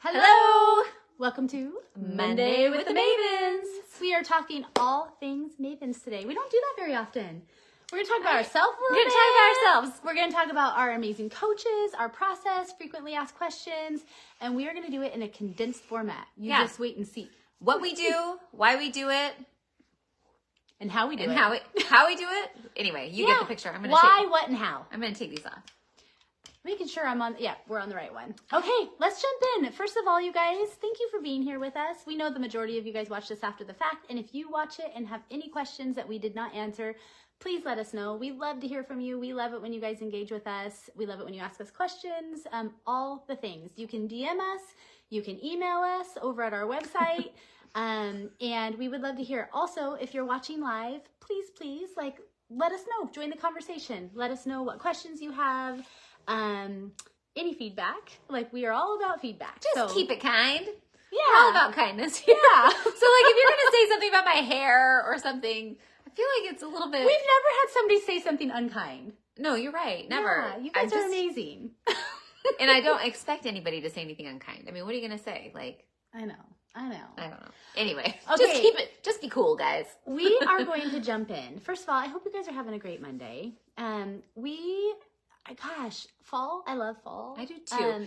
Hello! Welcome to Monday with the Mavens. We are talking all things Mavens today. We don't do that very often. We're going to talk about ourselves a We're little going to talk about ourselves. We're going to talk about our amazing coaches, our process, frequently asked questions, and we are going to do it in a condensed format. You just wait and see. What we do, why we do it, and how we do it. How we do it. Anyway, you get the picture. I'm going to Why, what, and how. I'm going to take these off. Making sure we're on the right one. Okay, let's jump in. First of all, you guys, thank you for being here with us. We know the majority of you guys watch this after the fact, and if you watch it and have any questions that we did not answer, please let us know. We love to hear from you. We love it when you guys engage with us. We love it when you ask us questions, all the things. You can DM us, you can email us over at our website, and we would love to hear. Also, if you're watching live, please, let us know. Join the conversation. Let us know what questions you have. Any feedback, we are all about feedback. Just keep it kind. Yeah. We're all about kindness here. Yeah. So if you're going to say something about my hair or something, I feel like it's a little bit... We've never had somebody say something unkind. No, you're right. Never. Yeah, you guys are amazing. And I don't expect anybody to say anything unkind. I mean, what are you going to say? I know. I don't know. Anyway, okay. Just be cool, guys. We are going to jump in. First of all, I hope you guys are having a great Monday. Fall. I love fall. I do too.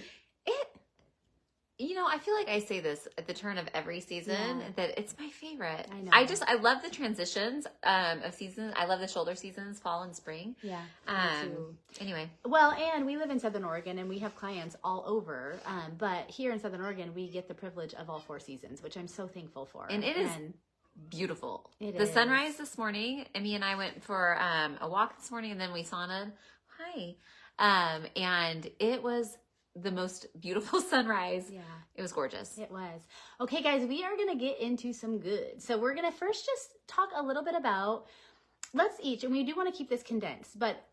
I feel like I say this at the turn of every season that it's my favorite. I know. I love the transitions of seasons. I love the shoulder seasons, fall and spring. Yeah. Me too. Anyway. Well, and we live in Southern Oregon and we have clients all over. But here in Southern Oregon, we get the privilege of all four seasons, which I'm so thankful for. And it is beautiful. It the is. Sunrise this morning, Emmy and I went for a walk this morning and then we saunaed. Hi. And it was the most beautiful sunrise. Yeah. It was gorgeous. It was. Okay, guys, we are going to get into some good. So we're going to first just talk a little bit about, and we do want to keep this condensed, but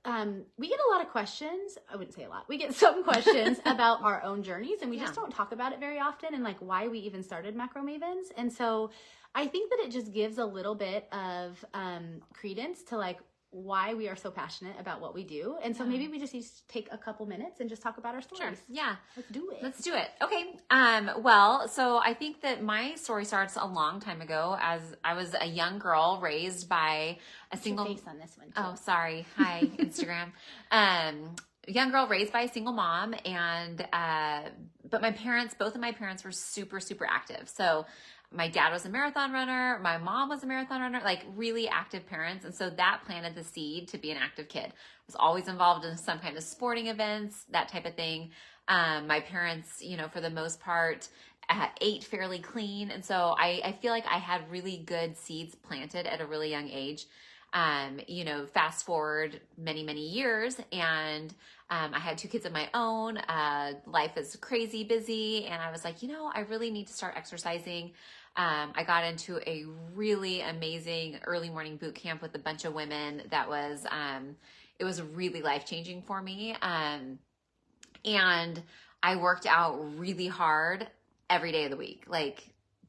we get a lot of questions. I wouldn't say a lot. We get some questions about our own journeys, and we just don't talk about it very often, and why we even started Macro Mavens. And so I think that it just gives a little bit of credence to why we are so passionate about what we do. And so maybe we just need to take a couple minutes and just talk about our stories. Sure. Yeah. Let's do it. Okay. Well, so I think that my story starts a long time ago as I was a young girl raised by a single... Face on this one too. Oh, sorry. Hi, Instagram. Young girl raised by a single mom, and but both of my parents were super, super active. So my dad was a marathon runner. My mom was a marathon runner, really active parents. And so that planted the seed to be an active kid. I was always involved in some kind of sporting events, that type of thing. My parents, for the most part, ate fairly clean. And so I feel like I had really good seeds planted at a really young age. Fast forward many, many years, and I had 2 kids of my own. Life is crazy busy, and I was like, I really need to start exercising. I got into a really amazing early morning boot camp with a bunch of women that was, it was really life-changing for me. And I worked out really hard every day of the week,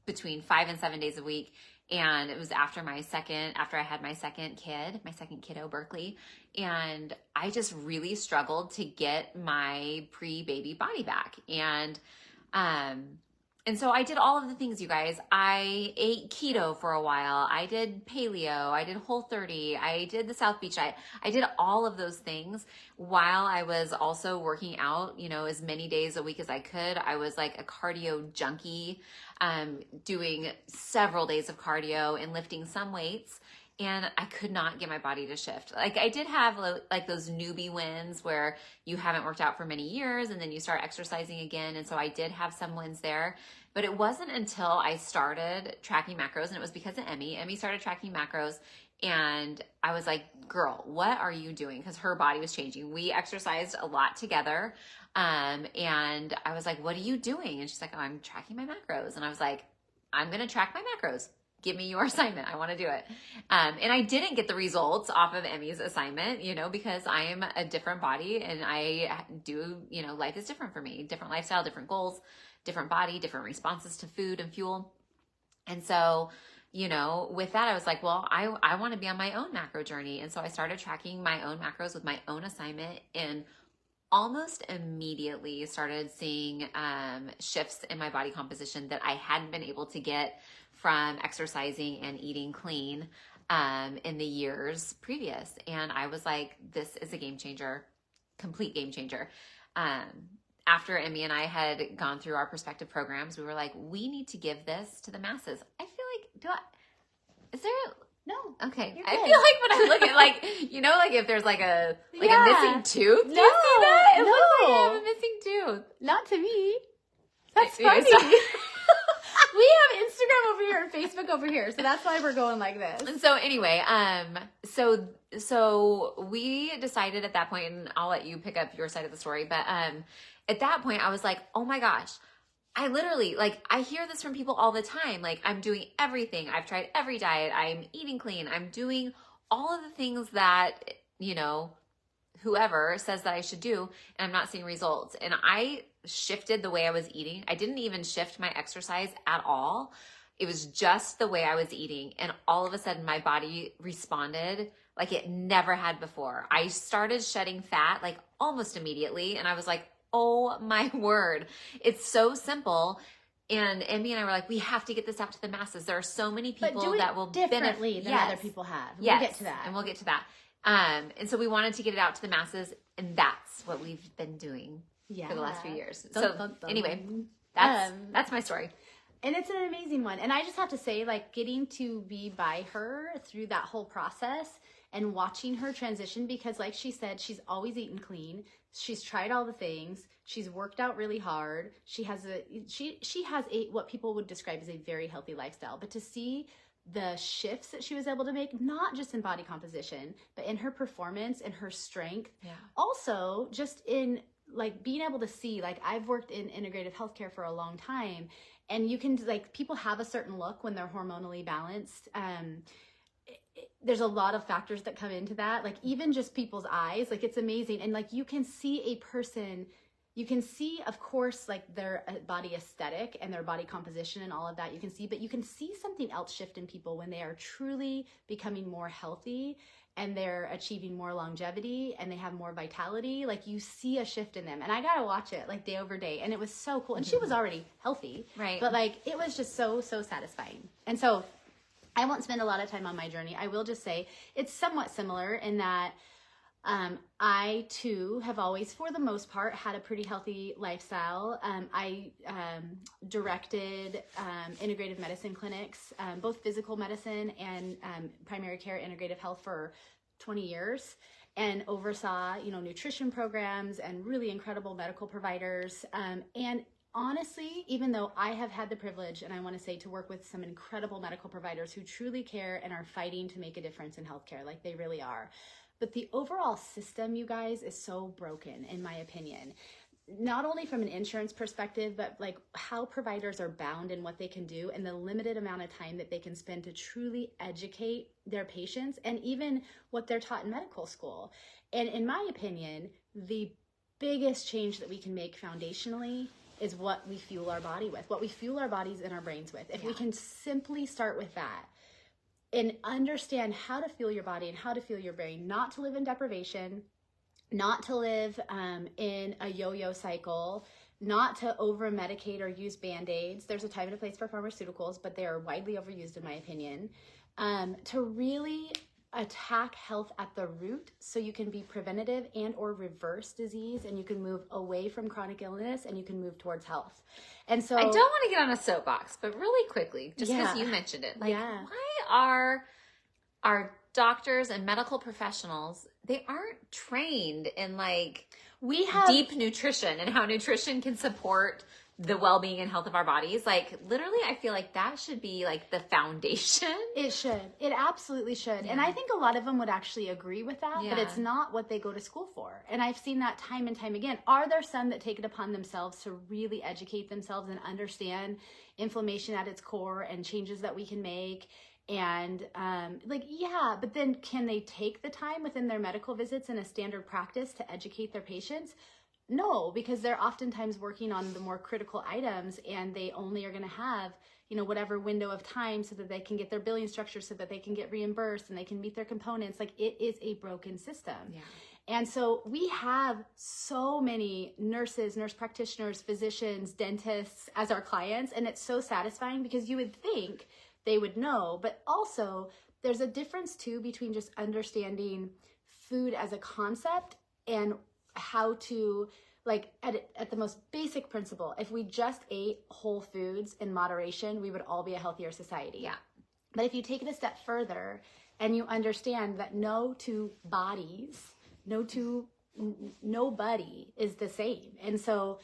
between 5 and 7 days a week. And it was after I had my second kiddo, Berkeley. And I just really struggled to get my pre-baby body back. And so I did all of the things, you guys. I ate keto for a while. I did paleo. I did Whole30. I did the South Beach diet. I did all of those things while I was also working out, as many days a week as I could. I was like a cardio junkie, doing several days of cardio and lifting some weights. And I could not get my body to shift. I did have those newbie wins where you haven't worked out for many years and then you start exercising again. And so I did have some wins there, but it wasn't until I started tracking macros, and it was because of Emmy. Emmy started tracking macros, and I was like, girl, what are you doing? Because her body was changing. We exercised a lot together. And I was like, what are you doing? And she's like, oh, I'm tracking my macros. And I was like, I'm going to track my macros. Give me your assignment. I want to do it. And I didn't get the results off of Emmy's assignment, because I am a different body, and I do, life is different for me. Different lifestyle, different goals, different body, different responses to food and fuel. And so, with that, I was like, well, I want to be on my own macro journey. And so I started tracking my own macros with my own assignment, and almost immediately started seeing shifts in my body composition that I hadn't been able to get from exercising and eating clean in the years previous. And I was like, this is a game changer, complete game changer. After Emmy and I had gone through our perspective programs, we were like, we need to give this to the masses. I feel like, is there No. Okay. You're I good. feel like when I look at like if there's like a missing tooth, do No, you see that? It looks like I no. have a missing tooth. Not to me. That's Yeah, funny. it's- We have Instagram over here and Facebook over here, so that's why we're going like this. And so anyway, so we decided at that point, and I'll let you pick up your side of the story, but at that point I was like, oh my gosh, I literally, like, I hear this from people all the time. Like, I'm doing everything. I've tried every diet. I'm eating clean. I'm doing all of the things that, whoever says that I should do, and I'm not seeing results. And I shifted the way I was eating. I didn't even shift my exercise at all. It was just the way I was eating. And all of a sudden my body responded like it never had before. I started shedding fat like almost immediately. And I was like, oh my word, it's so simple. And Emmy and I were like, we have to get this out to the masses. There are so many people that will differently than other people have. Yes. We'll get to that. And we'll get to that. And so we wanted to get it out to the masses, and that's what we've been doing for the last few years. Anyway, that's my story. And it's an amazing one. And I just have to say, like, getting to be by her through that whole process and watching her transition, because like she said, she's always eaten clean. She's tried all the things. She's worked out really hard. She has a what people would describe as a very healthy lifestyle. But to see the shifts that she was able to make, not just in body composition, but in her performance and her strength. Yeah. Also, just in like being able to see, like, I've worked in integrative healthcare for a long time, and you can, like, people have a certain look when they're hormonally balanced. There's a lot of factors that come into that, like even just people's eyes, like it's amazing. And like you can see a person, you can see, of course, like their body aesthetic and their body composition and all of that you can see, but you can see something else shift in people when they are truly becoming more healthy and they're achieving more longevity and they have more vitality. Like you see a shift in them, and I got to watch it like day over day. And it was so cool. And she was already healthy, right? But like, it was just so satisfying. And so I won't spend a lot of time on my journey. I will just say it's somewhat similar in that I too have always, for the most part, had a pretty healthy lifestyle. I directed integrative medicine clinics, both physical medicine and primary care integrative health for 20 years, and oversaw, nutrition programs and really incredible medical providers. And honestly, even though I have had the privilege, and I want to say, to work with some incredible medical providers who truly care and are fighting to make a difference in healthcare, like they really are. But the overall system, you guys, is so broken, in my opinion. Not only from an insurance perspective, but like how providers are bound in what they can do and the limited amount of time that they can spend to truly educate their patients, and even what they're taught in medical school. And in my opinion, the biggest change that we can make foundationally is what we fuel our body with, what we fuel our bodies and our brains with. If we can simply start with that and understand how to fuel your body and how to fuel your brain, not to live in deprivation, not to live in a yo-yo cycle, not to over-medicate or use Band-Aids. There's a time and a place for pharmaceuticals, but they are widely overused in my opinion. To really attack health at the root so you can be preventative and or reverse disease, and you can move away from chronic illness and you can move towards health. And so I don't want to get on a soapbox, but really quickly, just because you mentioned it, like why are our doctors and medical professionals, they aren't trained in like deep nutrition and how nutrition can support the well-being and health of our bodies? Like literally, I feel like that should be like the foundation. It should. It absolutely should. Yeah. And I think a lot of them would actually agree with that, but it's not what they go to school for. And I've seen that time and time again. Are there some that take it upon themselves to really educate themselves and understand inflammation at its core and changes that we can make? And but then can they take the time within their medical visits and a standard practice to educate their patients? No, because they're oftentimes working on the more critical items, and they only are going to have, whatever window of time so that they can get their billing structure, so that they can get reimbursed and they can meet their components. Like, it is a broken system. Yeah. And so we have so many nurses, nurse practitioners, physicians, dentists as our clients. And it's so satisfying because you would think they would know, but also there's a difference too between just understanding food as a concept and how to, like, at the most basic principle, if we just ate whole foods in moderation, we would all be a healthier society. Yeah. But if you take it a step further and you understand that no two bodies, nobody is the same. And so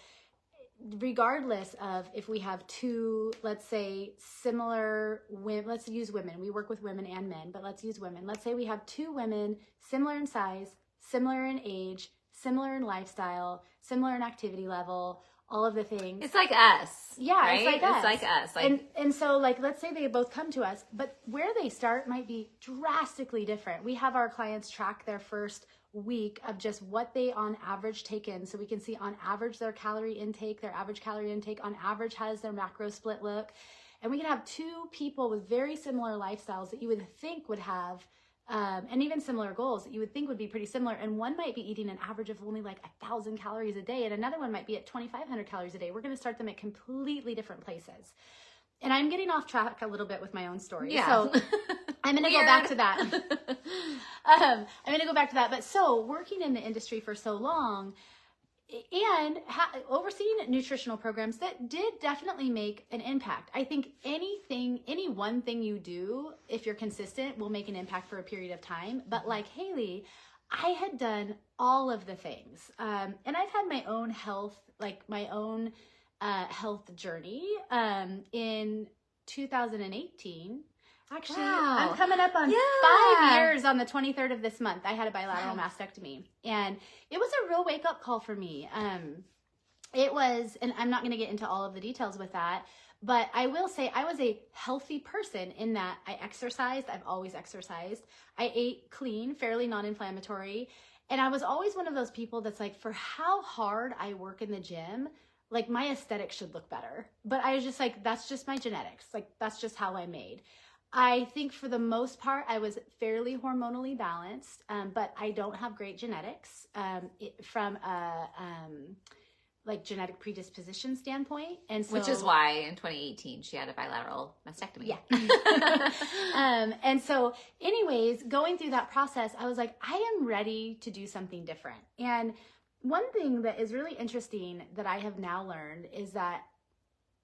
regardless of if we have two, let's say similar women, let's use women. We work with women and men, but let's use women. Let's say we have two women similar in size, similar in age, similar in lifestyle, similar in activity level, all of the things. It's like us. Yeah, right? it's like us. It's like us. Like, and so, like, let's say they both come to us, but where they start might be drastically different. We have our clients track their first week of just what they on average take in, so we can see on average their calorie intake, their average calorie intake on average, how does their macro split look? And we can have two people with very similar lifestyles that you would think would have and even similar goals that you would think would be pretty similar. And one might be eating an average of only like 1,000 calories a day, and another one might be at 2,500 calories a day. We're going to start them at completely different places. And I'm getting off track a little bit with my own story. Yeah. So I'm going to go back to that. I'm going to go back to that. But so working in the industry for so long and overseeing nutritional programs, that did definitely make an impact. I think any one thing you do, if you're consistent, will make an impact for a period of time. But like Haley, I had done all of the things. And I've had my own health, health journey. In 2018, actually, Wow. I'm coming up on 5 years on the 23rd of this month. I had a bilateral mastectomy, and it was a real wake-up call for me. It was, and I'm not going to get into all of the details with that, but I will say I was a healthy person in that I exercised. I've always exercised. I ate clean, fairly non-inflammatory, and I was always one of those people that's like, for how hard I work in the gym, like my aesthetics should look better. But I was just like, that's just my genetics. Like, that's just how I'm made. I think for the most part, I was fairly hormonally balanced, but I don't have great genetics from a like genetic predisposition standpoint. And so, which is why in 2018 she had a bilateral mastectomy. Yeah. And so anyways, going through that process, I was like, I am ready to do something different. And one thing that is really interesting that I have now learned is that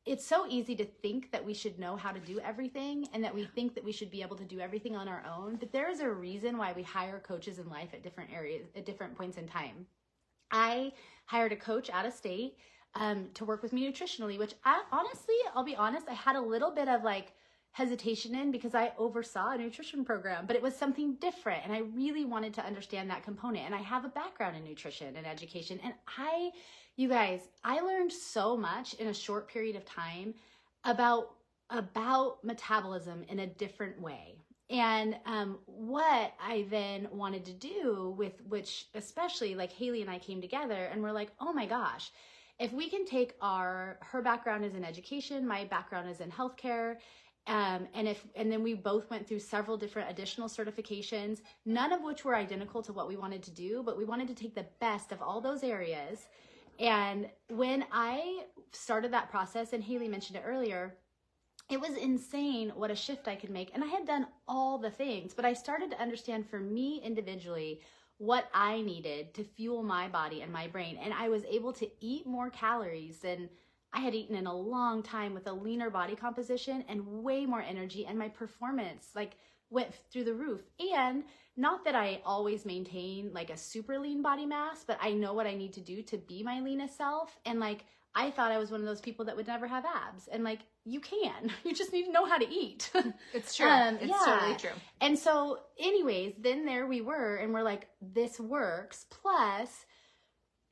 it's so easy to think that we should know how to do everything and that we think that we should be able to do everything on our own. But there is a reason why we hire coaches in life at different areas, at different points in time. I hired a coach out of state to work with me nutritionally, which I'll be honest, I had a little bit of like hesitation in because I oversaw a nutrition program, but it was something different. And I really wanted to understand that component. And I have a background in nutrition and education. And you guys, I learned so much in a short period of time about metabolism in a different way. And what I then wanted to do with which, especially like Haley and I came together and we're like, oh my gosh, if we can take her background is in education, my background is in healthcare, and then we both went through several different additional certifications, none of which were identical to what we wanted to do, but we wanted to take the best of all those areas. And when I started that process, and Haley mentioned it earlier, it was insane what a shift I could make. And I had done all the things, but I started to understand for me individually what I needed to fuel my body and my brain. And I was able to eat more calories than I had eaten in a long time with a leaner body composition and way more energy. And my performance went through the roof. And not that I always maintain like a super lean body mass, but I know what I need to do to be my leanest self. And I thought I was one of those people that would never have abs. And you can. You just need to know how to eat. It's true. It's totally true. And so anyways, then there we were, and we're like, this works. Plus,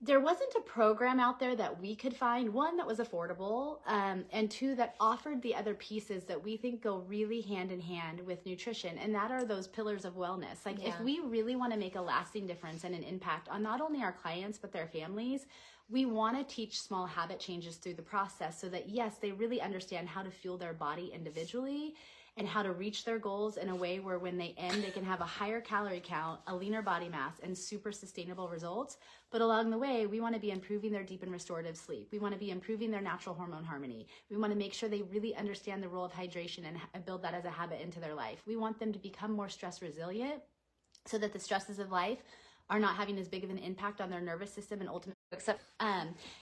there wasn't a program out there that we could find, one, that was affordable, and two, that offered the other pieces that we think go really hand in hand with nutrition. And that are those pillars of wellness. If we really want to make a lasting difference and an impact on not only our clients, but their families, we want to teach small habit changes through the process so that, yes, they really understand how to fuel their body individually. and how to reach their goals in a way where when they end, they can have a higher calorie count, a leaner body mass, and super sustainable results. But along the way, we want to be improving their deep and restorative sleep. We want to be improving their natural hormone harmony. We want to make sure they really understand the role of hydration and build that as a habit into their life. We want them to become more stress resilient so that the stresses of life are not having as big of an impact on their nervous system and ultimately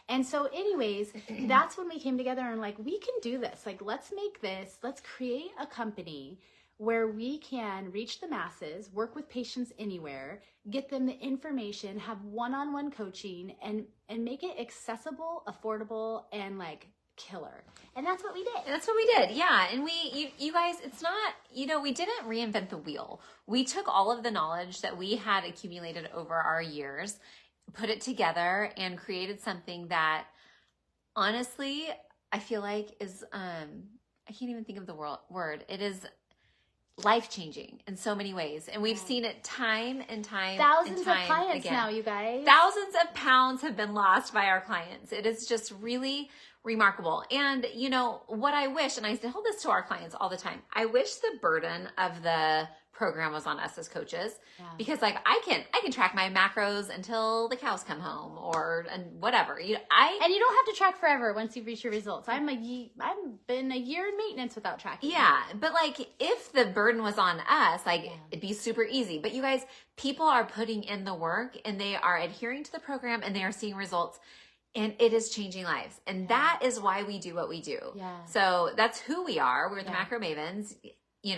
and so anyways, that's when we came together and like, we can do this. Like, let's create a company where we can reach the masses, work with patients anywhere, get them the information, have one-on-one coaching, and make it accessible, affordable, and like killer. And that's what we did. That's what we did. Yeah. And you guys, it's not, we didn't reinvent the wheel. We took all of the knowledge that we had accumulated over our years, put it together, and created something that honestly, I feel like is, I can't even think of the word. It is life-changing in so many ways. And we've seen it time and time Thousands and time of clients again. now, you guys. Thousands of pounds have been lost by our clients. It is just really remarkable. And what I wish, and I tell this to our clients all the time, I wish the burden of the program was on us as coaches, because like I can track my macros until the cows come home and whatever. And you don't have to track forever once you reach your results. I've been a year in maintenance without tracking. Yeah, but like if the burden was on us, it'd be super easy. But you guys, people are putting in the work and they are adhering to the program and they are seeing results. And it is changing lives. And that is why we do what we do. Yeah. So that's who we are. We're the Macro Mavens. We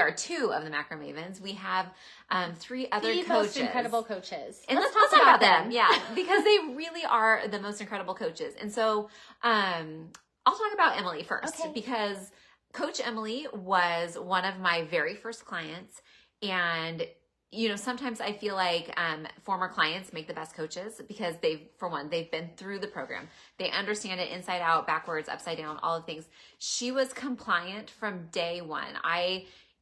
are two of the Macro Mavens. We have 3 other coaches. Most incredible coaches. And let's talk about them. Yeah, because they really are the most incredible coaches. And so I'll talk about Emily first, because Coach Emily was one of my very first clients. And sometimes I feel like former clients make the best coaches because they've been through the program. They understand it inside out, backwards, upside down, all the things. She was compliant from day one.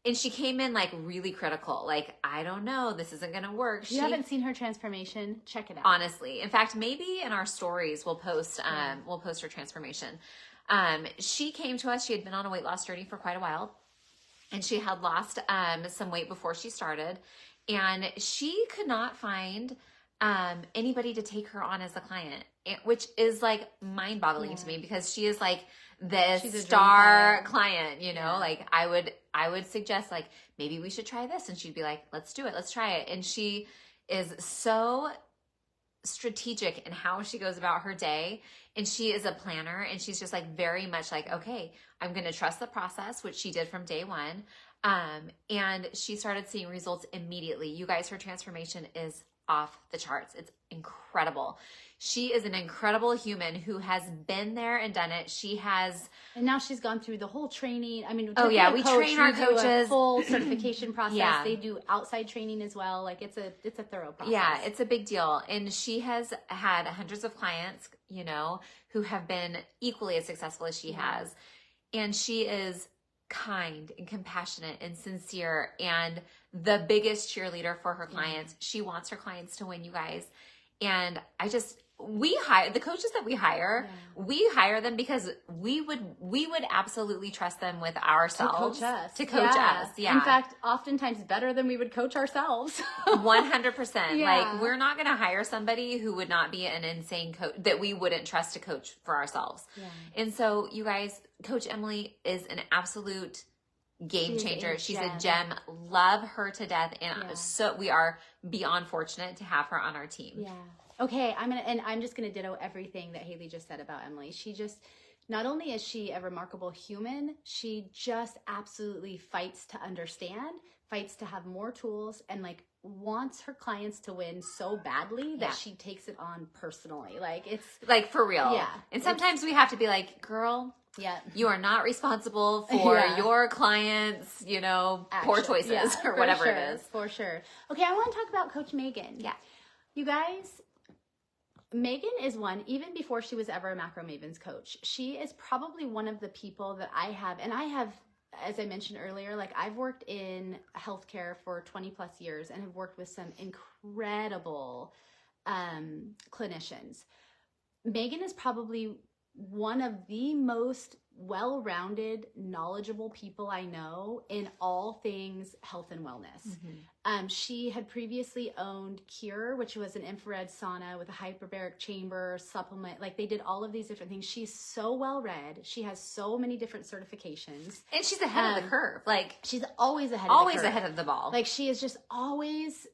And she came in like really critical. Like, I don't know, this isn't going to work. If you haven't seen her transformation, check it out. Honestly. In fact, maybe in our stories, we'll post her transformation. She came to us. She had been on a weight loss journey for quite a while. And she had lost some weight before she started. And she could not find anybody to take her on as a client, which is like mind-boggling to me, because she is like this star client, like I would suggest like, maybe we should try this. And she'd be like, let's do it. Let's try it. And she is so strategic in how she goes about her day. And she is a planner, and she's just like very much like, okay, I'm going to trust the process, which she did from day one. And she started seeing results immediately. You guys, her transformation is off the charts. It's incredible. She is an incredible human who has been there and done it. And now she's gone through the whole training. I mean, we train our coaches. A full certification process. Yeah. They do outside training as well. Like it's a thorough process. Yeah, it's a big deal. And she has had hundreds of clients, who have been equally as successful as she has. And she is kind and compassionate and sincere and the biggest cheerleader for her clients. She wants her clients to win, you guys. And we hire the coaches that we hire. We hire them because we would absolutely trust them with ourselves to coach us. Yeah. In fact, oftentimes better than we would coach ourselves. 100%. Like, we're not going to hire somebody who would not be an insane coach that we wouldn't trust to coach for ourselves. Yeah. And so, you guys, Coach Emily is an absolute game changer. She's a gem. Love her to death. And so we are beyond fortunate to have her on our team. Yeah. Okay, I'm just gonna ditto everything that Haley just said about Emily. She just, not only is she a remarkable human, she just absolutely fights to understand, fights to have more tools, and like wants her clients to win so badly that she takes it on personally. Like, it's like for real. Yeah. And sometimes we have to be like, girl, you are not responsible for your clients, poor choices or whatever it is. For sure. Okay, I want to talk about Coach Megan. Yeah. You guys, Megan is one, even before she was ever a Macro Mavens coach, she is probably one of the people that I have, as I mentioned earlier, like I've worked in healthcare for 20 plus years and have worked with some incredible clinicians. Megan is probably one of the most well-rounded, knowledgeable people I know in all things health and wellness. She had previously owned Cure, which was an infrared sauna with a hyperbaric chamber supplement. Like they did all of these different things. She's so well-read. She has so many different certifications. And she's ahead of the curve. Like she's always ahead always of the curve. ahead of the ball. Like she is just always,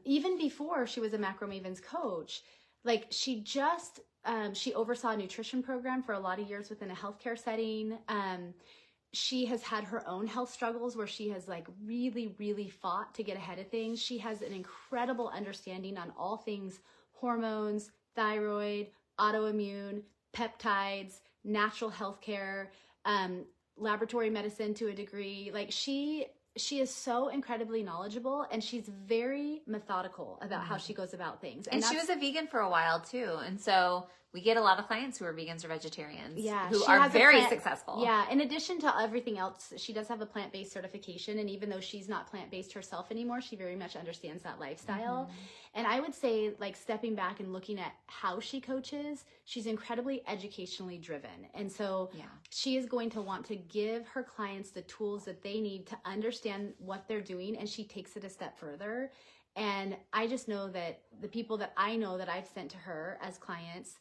even before she was a Macro Mavens coach, like she just, she oversaw a nutrition program for a lot of years within a healthcare setting. She has had her own health struggles where she has like really, really fought to get ahead of things. She has an incredible understanding on all things hormones, thyroid, autoimmune, peptides, natural healthcare, laboratory medicine to a degree. Like she is so incredibly knowledgeable, and she's very methodical about how she goes about things. And she was a vegan for a while too. And so we get a lot of clients who are vegans or vegetarians who are very successful. Yeah. In addition to everything else, she does have a plant-based certification. And even though she's not plant-based herself anymore, she very much understands that lifestyle. And I would say, like, stepping back and looking at how she coaches, she's incredibly educationally driven. And so she is going to want to give her clients the tools that they need to understand what they're doing. And she takes it a step further. And I just know that the people that I know that I've sent to her as clients,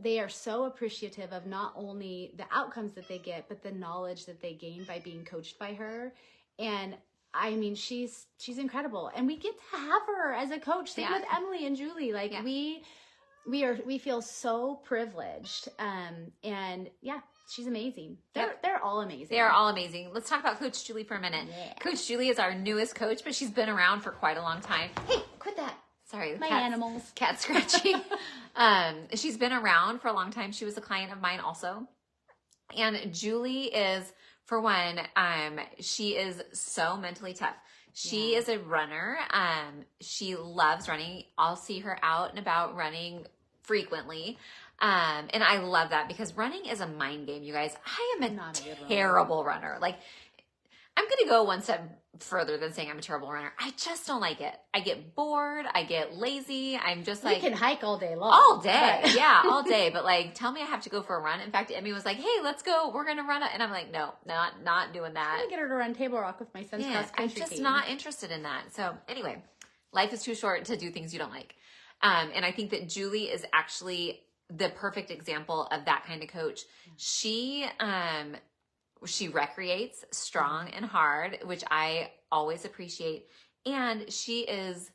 they are so appreciative of not only the outcomes that they get, but the knowledge that they gain by being coached by her. And I mean, she's incredible. And we get to have her as a coach. Same with Emily and Julie. Like we feel so privileged. And yeah, she's amazing. They're all amazing. They are all amazing. Let's talk about Coach Julie for a minute. Yeah. Coach Julie is our newest coach, but she's been around for quite a long time. Hey, quit that. Sorry, my animals. Cat scratching. She's been around for a long time. She was a client of mine also. And Julie is, for one, she is so mentally tough. She is a runner. She loves running. I'll see her out and about running frequently. And I love that because running is a mind game, you guys. I am a terrible runner. Like, I'm going to go one step further than saying I'm a terrible runner. I just don't like it. I get bored. I get lazy. I'm just like... You can hike all day long. All day. Yeah, all day. But like, tell me I have to go for a run. In fact, Emmy was like, hey, let's go. We're going to run it. And I'm like, no, not doing that. I'm going to get her to run Table Rock with my son's cross country I'm just team. not interested in that. So anyway, life is too short to do things you don't like. And I think that Julie is actually the perfect example of that kind of coach. She recreates strong and hard, which I always appreciate. And she is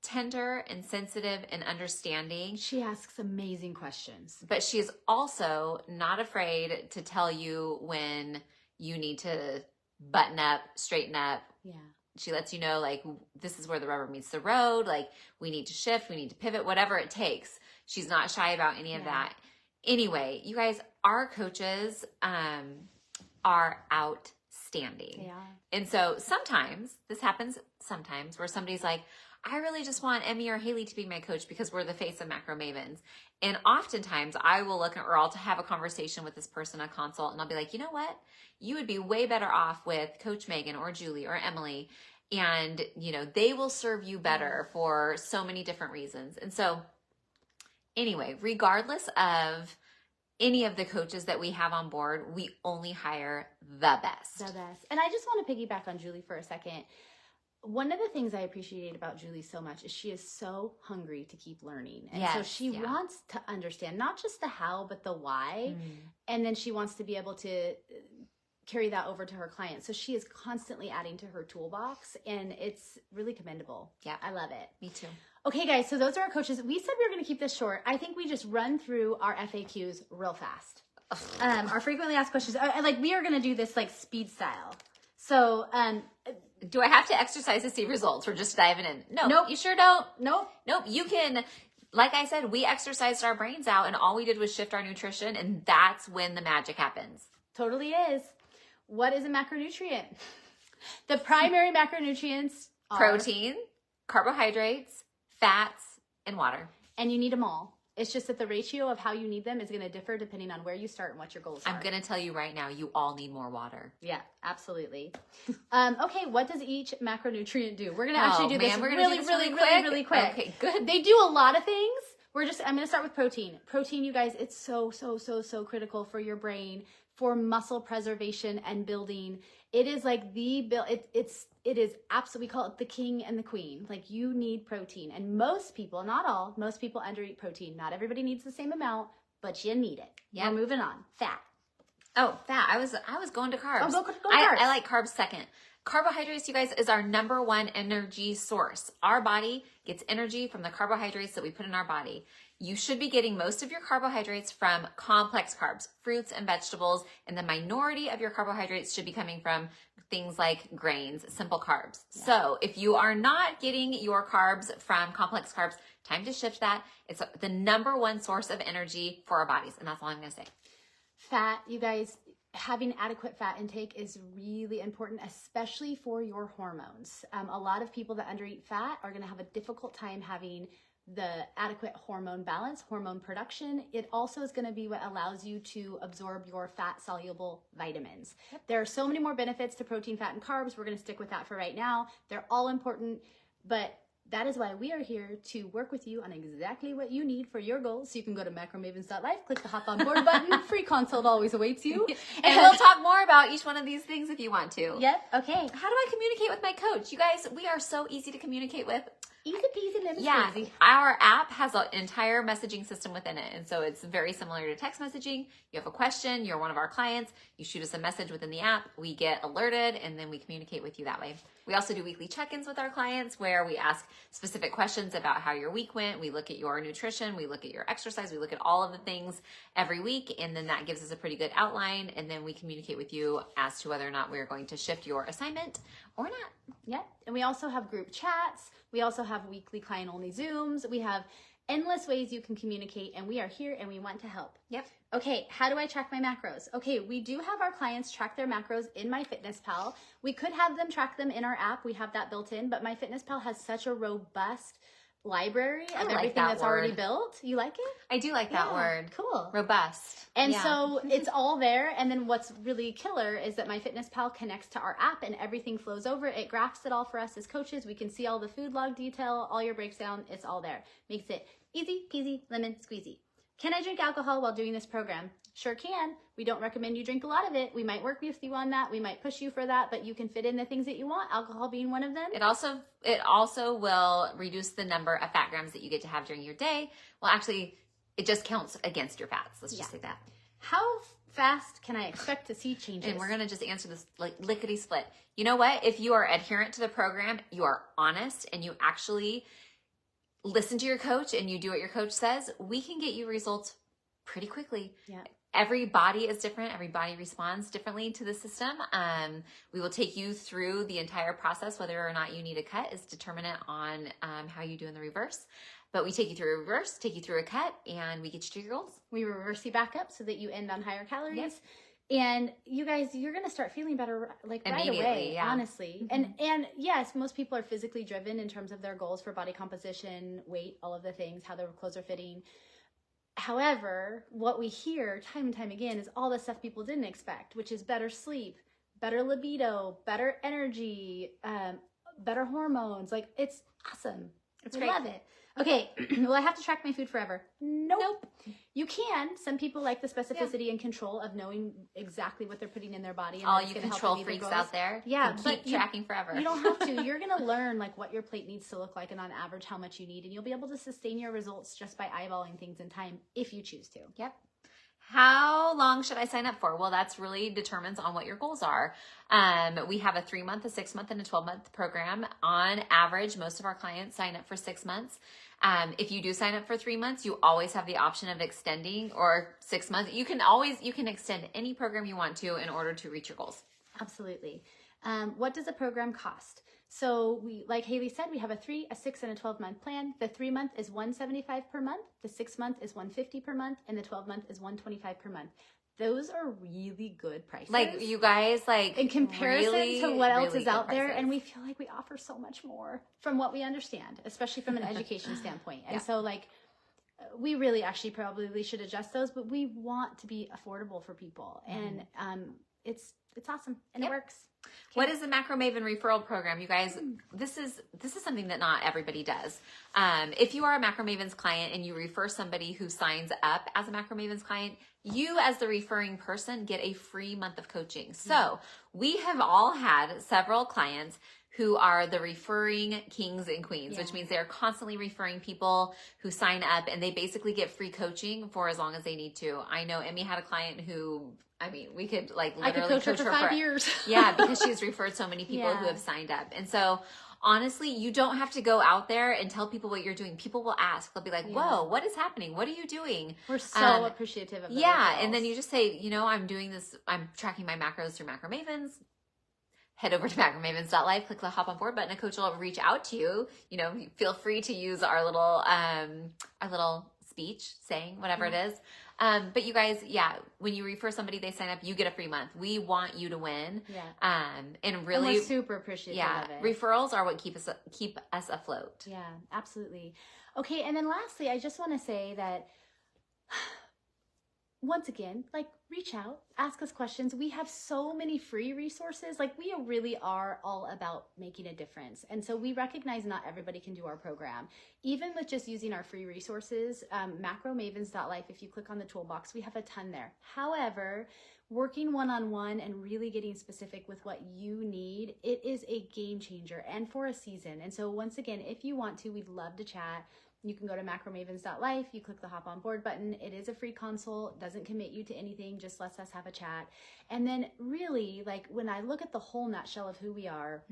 tender and sensitive and understanding. She asks amazing questions. But she is also not afraid to tell you when you need to button up, straighten up. Yeah. She lets you know, like, this is where the rubber meets the road. Like, we need to shift, we need to pivot, whatever it takes. She's not shy about any of that. Anyway, you guys, our coaches, are outstanding. Yeah. And so sometimes, this happens sometimes, where somebody's like, I really just want Emmy or Haley to be my coach because we're the face of Macro Mavens. And oftentimes I will look at, or I'll have a conversation with this person, a consult, and I'll be like, you know what? You would be way better off with Coach Megan or Julie or Emily. And, you know, they will serve you better for so many different reasons. And so anyway, regardless of any of the coaches that we have on board, we only hire the best. The best. And I just want to piggyback on Julie for a second. One of the things I appreciate about Julie so much is she is so hungry to keep learning. And so she wants to understand not just the how, but the why. And then she wants to be able to carry that over to her clients. So she is constantly adding to her toolbox, and it's really commendable. Yeah. I love it. Me too. Okay, guys, so those are our coaches. We said we were going to keep this short. I think we just run through our FAQs real fast. Our frequently asked questions. We are going to do this like speed style. So, do I have to exercise to see results? We're just diving in. No, nope. You sure don't. Nope. You can, like I said, we exercised our brains out and all we did was shift our nutrition, and that's when the magic happens. Totally is. What is a macronutrient? The primary macronutrients are protein, carbohydrates, fats, and water. And you need them all. It's just that the ratio of how you need them is going to differ depending on where you start and what your goals are. I'm going to tell you right now, you all need more water. Yeah, absolutely. Okay, what does each macronutrient do? We're going to actually do this really quick. Okay, good. They do a lot of things. I'm going to start with protein. Protein, you guys, it's so critical for your brain, for muscle preservation and building. It is like it is absolutely, we call it the king and the queen. Like, you need protein, and most people, not all, most people undereat protein. Not everybody needs the same amount, but you need it. Yeah. We're moving on. Fat. Oh, fat. I was going to carbs. Oh, go carbs. I like carbs second. Carbohydrates, you guys, is our number one energy source. Our body gets energy from the carbohydrates that we put in our body. You should be getting most of your carbohydrates from complex carbs, fruits and vegetables, and the minority of your carbohydrates should be coming from things like grains, simple carbs. Yeah. So if you are not getting your carbs from complex carbs, time to shift that. It's the number one source of energy for our bodies, and that's all I'm going to say. Fat, you guys, having adequate fat intake is really important, especially for your hormones. A lot of people that undereat fat are going to have a difficult time having the adequate hormone balance, hormone production. It also is going to be what allows you to absorb your fat soluble vitamins. Yep. There are so many more benefits to protein, fat, and carbs. We're going to stick with that for right now. They're all important, but that is why we are here to work with you on exactly what you need for your goals. So you can go to macromavens.life, click the hop on board button. Free consult always awaits you. And we'll talk more about each one of these things if you want to. Yep. Okay. How do I communicate with my coach? You guys, we are so easy to communicate with. Easy peasy, lemon squeezy. Our app has an entire messaging system within it. And so it's very similar to text messaging. You have a question, you're one of our clients, you shoot us a message within the app, we get alerted, and then we communicate with you that way. We also do weekly check-ins with our clients where we ask specific questions about how your week went. We look at your nutrition, we look at your exercise, we look at all of the things every week, and then that gives us a pretty good outline, and then we communicate with you as to whether or not we're going to shift your assignment or not. Yeah, and we also have group chats. We also have weekly client-only Zooms. We have endless ways you can communicate, and we are here and we want to help. Yep. Okay, how do I track my macros? Okay, we do have our clients track their macros in MyFitnessPal. We could have them track them in our app. We have that built in, but MyFitnessPal has such a robust library of everything that's already built. You like it? I do like that word. Cool. Robust. And so it's all there. And then what's really killer is that MyFitnessPal connects to our app and everything flows over. It graphs it all for us as coaches. We can see all the food log detail, all your breakdown. It's all there. Makes it easy peasy lemon squeezy. Can I drink alcohol while doing this program? Sure can. We don't recommend you drink a lot of it. We might work with you on that. We might push you for that, but you can fit in the things that you want, alcohol being one of them. It also will reduce the number of fat grams that you get to have during your day. Well, actually, it just counts against your fats. Let's just say that. How fast can I expect to see changes? And we're going to just answer this like lickety split. You know what? If you are adherent to the program, you are honest, and you actually listen to your coach and you do what your coach says, we can get you results pretty quickly. Yeah. Every body is different. Every body responds differently to the system. We will take you through the entire process. Whether or not you need a cut is determinant on how you do in the reverse. But we take you through a reverse, take you through a cut, and we get you to your goals. We reverse you back up so that you end on higher calories. Yes. And you guys, you're going to start feeling better like right away, honestly. Mm-hmm. And yes, most people are physically driven in terms of their goals for body composition, weight, all of the things, how their clothes are fitting. However, what we hear time and time again is all the stuff people didn't expect, which is better sleep, better libido, better energy, better hormones. Like, it's awesome. It's great. Love it. Okay, will I have to track my food forever? Nope. You can. Some people like the specificity and control of knowing exactly what they're putting in their body. And all you control freaks out there. Yeah, but keep tracking forever. You don't have to. You're going to learn like what your plate needs to look like and on average how much you need. And you'll be able to sustain your results just by eyeballing things in time if you choose to. Yep. How long should I sign up for? Well, that's really determines on what your goals are. We have a 3-month, a 6-month, and a 12-month program. On average, most of our clients sign up for 6 months. If you do sign up for 3 months, you always have the option of extending, or 6 months. You can extend any program you want to in order to reach your goals. Absolutely. What does a program cost? So we, like Haley said, we have a 3, a 6, and a 12-month plan. The 3-month is $175 per month. The 6-month is $150 per month, and the 12-month is $125 per month. Those are really good prices. Like, you guys, like, in comparison to what else really is out there, and we feel like we offer so much more from what we understand, especially from an education standpoint. And so, like, we really actually probably should adjust those, but we want to be affordable for people. And it's awesome and it works. Okay. What is the Macro Maven referral program? You guys, this is something that not everybody does. If you are a Macro Mavens client and you refer somebody who signs up as a Macro Mavens client, you as the referring person get a free month of coaching. So we have all had several clients who are the referring kings and queens, which means they're constantly referring people who sign up, and they basically get free coaching for as long as they need to. I know Emmy had a client who, I mean, we could like literally coach her for 5 years. Yeah, because she's referred so many people who have signed up. And so honestly, you don't have to go out there and tell people what you're doing. People will ask. They'll be like, whoa, what is happening? What are you doing? We're so appreciative of that. Yeah, and then you just say, you know, I'm doing this, I'm tracking my macros through Macro Mavens. Head over to macromavens.life, click the hop on board button. A coach will reach out to you. You know, feel free to use our little speech saying whatever it is. But you guys, when you refer somebody, they sign up, you get a free month. We want you to win. And really, and we're super appreciative of it. Referrals are what keep us afloat. Yeah, absolutely. Okay, and then lastly, I just want to say that once again, like, reach out, ask us questions. We have so many free resources. Like, we really are all about making a difference. And so we recognize not everybody can do our program. Even with just using our free resources, macromavens.life, if you click on the toolbox, we have a ton there. However, working one-on-one and really getting specific with what you need, it is a game changer and for a season. And so once again, if you want to, we'd love to chat. You can go to macromavens.life, you click the hop on board button. It is a free consult, doesn't commit you to anything, just lets us have a chat. And then really, like, when I look at the whole nutshell of who we are,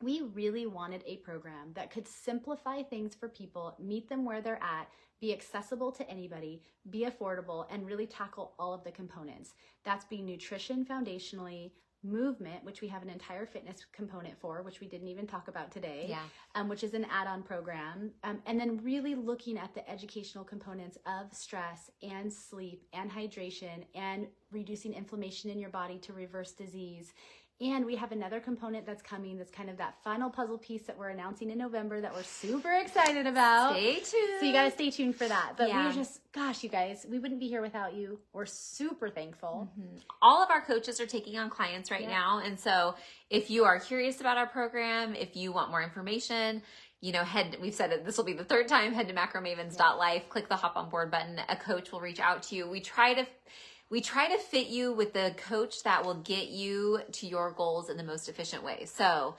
we really wanted a program that could simplify things for people, meet them where they're at, be accessible to anybody, be affordable, and really tackle all of the components. That's being nutrition foundationally, movement, which we have an entire fitness component for, which we didn't even talk about today, which is an add-on program, and then really looking at the educational components of stress and sleep and hydration and reducing inflammation in your body to reverse disease. And we have another component that's coming that's kind of that final puzzle piece that we're announcing in November that we're super excited about. Stay tuned. So you got to stay tuned for that. But we're just, gosh, you guys, we wouldn't be here without you. We're super thankful. All of our coaches are taking on clients right now. And so if you are curious about our program, if you want more information, you know, we've said it, this will be the third time, head to macromavens.life, click the hop on board button. A coach will reach out to you. We try to fit you with the coach that will get you to your goals in the most efficient way. So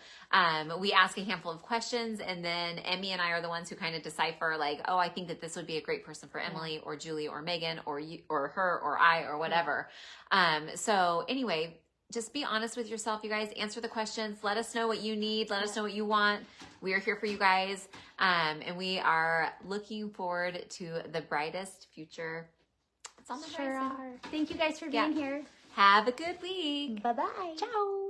we ask a handful of questions, and then Emmy and I are the ones who kind of decipher, like, oh, I think that this would be a great person for Emily or Julie or Megan or you, or her or I or whatever. So anyway, just be honest with yourself, you guys. Answer the questions. Let us know what you need. Let us know what you want. We are here for you guys. And we are looking forward to the brightest future. It's on the horizon. Sure are. Thank you guys for being here. Have a good week. Bye-bye. Ciao.